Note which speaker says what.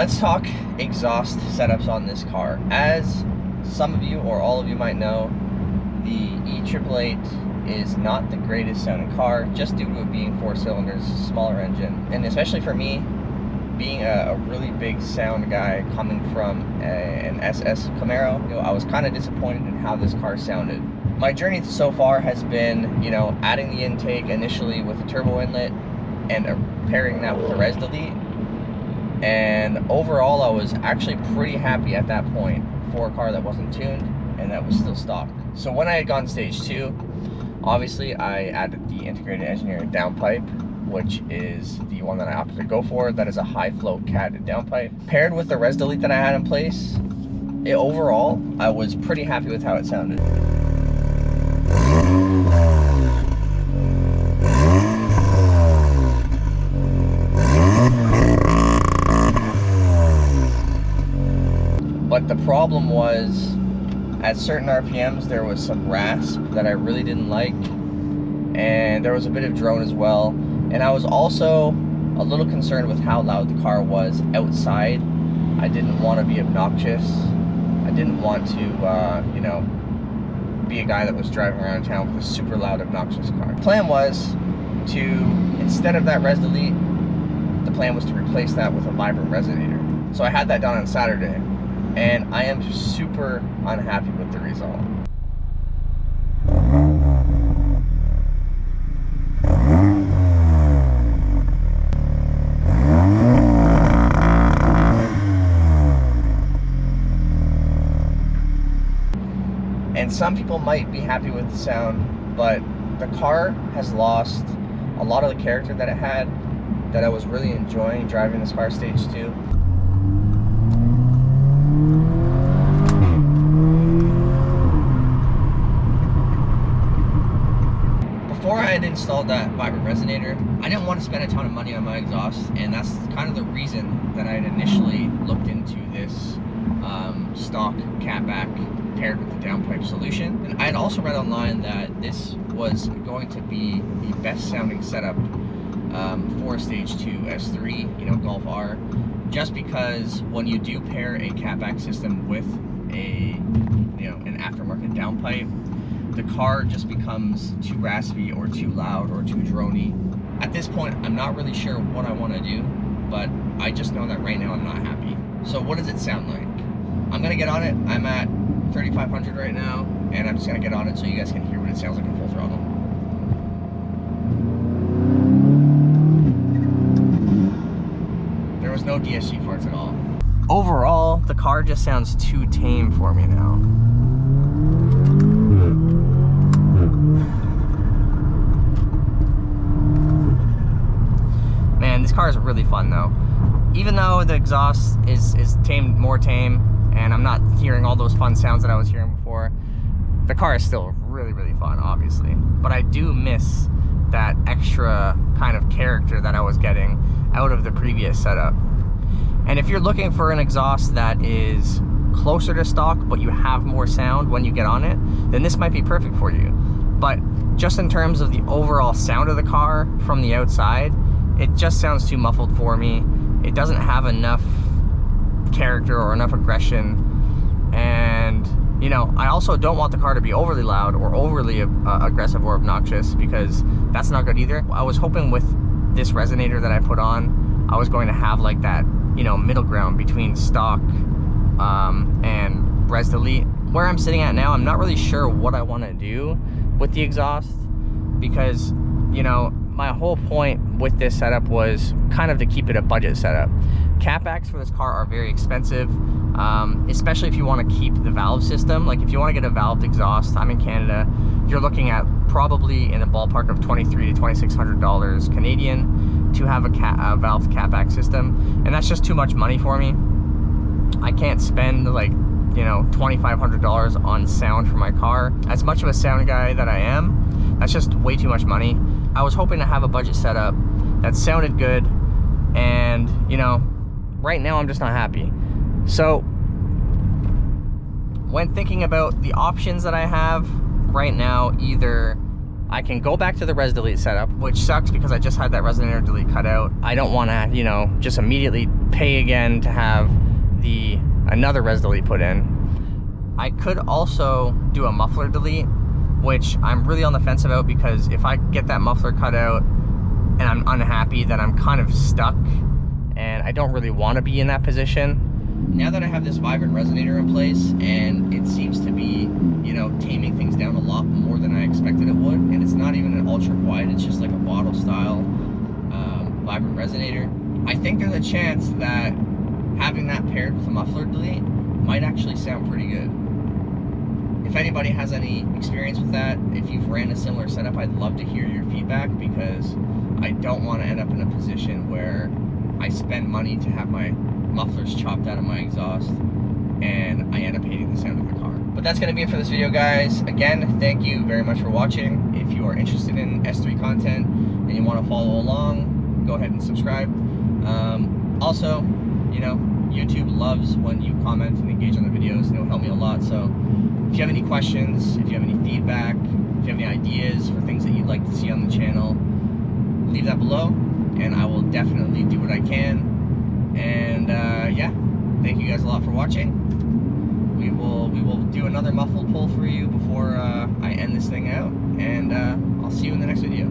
Speaker 1: let's talk exhaust setups on this car. As some of you or all of you might know, the E888 is not the greatest sounding car, just due to it being 4 cylinders, smaller engine. And especially for me, being a really big sound guy coming from an SS Camaro, you know, I was kind of disappointed in how this car sounded. My journey so far has been, you know, adding the intake initially with a turbo inlet and pairing that with a res delete. And overall, I was actually pretty happy at that point for a car that wasn't tuned and that was still stock. So when I had gone stage 2, obviously I added the integrated engineering downpipe, which is the one that I opted to go for. That is a high flow catted downpipe. Paired with the res delete that I had in place, overall, I was pretty happy with how it sounded. But the problem was, at certain RPMs, there was some rasp that I really didn't like, and there was a bit of drone as well. And I was also a little concerned with how loud the car was outside. I didn't want to be obnoxious. I didn't want to, you know, be a guy that was driving around town with a super loud, obnoxious car. The plan was to, instead of that res delete, the plan was to replace that with a vibrant resonator. So I had that done on Saturday, and I am super unhappy with the result. And some people might be happy with the sound, but the car has lost a lot of the character that it had, that I was really enjoying driving this car stage 2. Before I had installed that vibrant resonator, I didn't want to spend a ton of money on my exhaust, and that's kind of the reason that I had initially looked into this stock catback paired with the downpipe solution. And I had also read online that this was going to be the best sounding setup for a stage 2 S3, you know, Golf R, just because when you do pair a catback system with a, you know, an aftermarket downpipe, the car just becomes too raspy or too loud or too drony. At this point, I'm not really sure what I want to do, but I just know that right now I'm not happy. So what does it sound like? I'm gonna get on it. I'm at 3,500 right now, and I'm just gonna get on it so you guys can hear what it sounds like in full throttle. There was no DSG farts at all. Overall, the car just sounds too tame for me now. Man, this car is really fun though. Even though the exhaust is more tame, and I'm not hearing all those fun sounds that I was hearing before, the car is still really, really fun, obviously. But I do miss that extra kind of character that I was getting out of the previous setup. And if you're looking for an exhaust that is closer to stock, but you have more sound when you get on it, then this might be perfect for you. But just in terms of the overall sound of the car from the outside, it just sounds too muffled for me. It doesn't have enough character or enough aggression, and you know, I also don't want the car to be overly loud or overly aggressive or obnoxious, because that's not good either. I was hoping with this resonator that I put on, I was going to have like that, you know, middle ground between stock and res delete. Where I'm sitting at now, I'm not really sure what I want to do with the exhaust, because, you know, my whole point with this setup was kind of to keep it a budget setup. Catbacks for this car are very expensive, especially if you want to keep the valve system. Like if you want to get a valved exhaust, I'm in Canada, you're looking at probably in the ballpark of $2,300 to $2,600 Canadian to have a valved catback system, and that's just too much money for me. I can't spend like, you know, $2,500 on sound for my car. As much of a sound guy that I am, that's just way too much money. I was hoping to have a budget setup that sounded good, and you know, right now I'm just not happy. So when thinking about the options that I have right now, either I can go back to the res delete setup, which sucks because I just had that resonator delete cut out. I don't want to, you know, just immediately pay again to have another res delete put in. I could also do a muffler delete, which I'm really on the fence about, because if I get that muffler cut out and I'm unhappy, then I'm kind of stuck, and I don't really want to be in that position. Now that I have this vibrant resonator in place, and it seems to be, you know, taming things down a lot more than I expected it would, and it's not even an ultra quiet, it's just like a bottle style vibrant resonator, I think there's a chance that having that paired with a muffler delete might actually sound pretty good. If anybody has any experience with that, if you've ran a similar setup, I'd love to hear your feedback, because I don't want to end up in a position where I spend money to have my mufflers chopped out of my exhaust and I end up hating the sound of the car. But that's going to be it for this video, guys. Again, thank you very much for watching. If you are interested in S3 content and you want to follow along, go ahead and subscribe. Also, you know, YouTube loves when you comment and engage on the videos, and it'll help me a lot. So if you have any questions, if you have any feedback, if you have any ideas for things that you'd like to see on the channel, leave that below, and I will definitely do what I can. And yeah, thank you guys a lot for watching. We will do another muffled pull for you before I end this thing out, and I'll see you in the next video.